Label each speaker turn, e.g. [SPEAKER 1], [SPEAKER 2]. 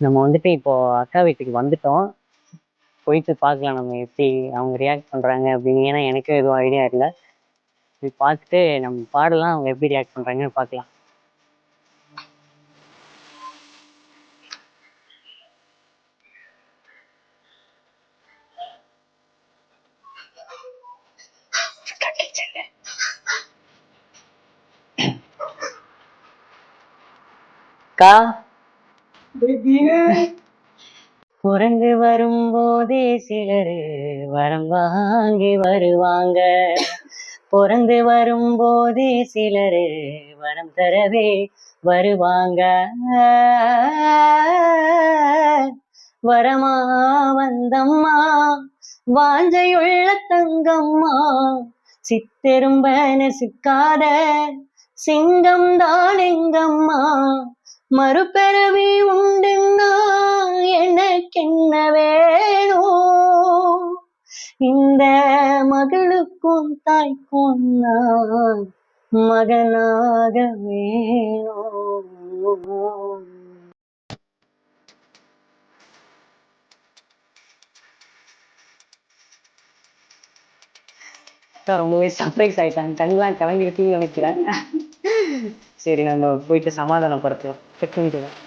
[SPEAKER 1] நம்ம வந்துட்டு இப்போ அக்கா வீட்டுக்கு வந்துட்டோம். போயிட்டு பார்க்கலாம் நம்ம எப்படி அவங்க ரியாக்ட் பண்ணுறாங்க அப்படின்னு. ஏன்னா எனக்கு எதுவும் ஐடியா இல்லை. போய் பார்த்துட்டு நம்ம பாடலாம், அவங்க எப்படி ரியாக்ட் பண்ணுறாங்கன்னு பார்க்கலாம். அக்கா பிறந்து வரும்போதே சிலரு வரம் வாங்கி வருவாங்க. பிறந்து வரும்போதே சிலரு வரம் தரவே வருவாங்க. வரமா வந்தம்மா வாஞ்சையுள்ள தங்கம்மா, சித்தெரும்ப நெசுக்காத சிங்கம் தான் எங்கம்மா. மறுபிறவி உண்டுன்னா எனக்கென்ன வேணும், இந்த மகளுக்கும் தாய்க்கும் நான் மகனாக வேணும். ரொம்பவே சர்ப்ரைஸ் ஆயிட்டாங்க. கண்லாம் கலங்கிட்டு நினைக்கிறேன். சரி, நம்ம போயிட்டு சமாதானப்படுத்துவோம்.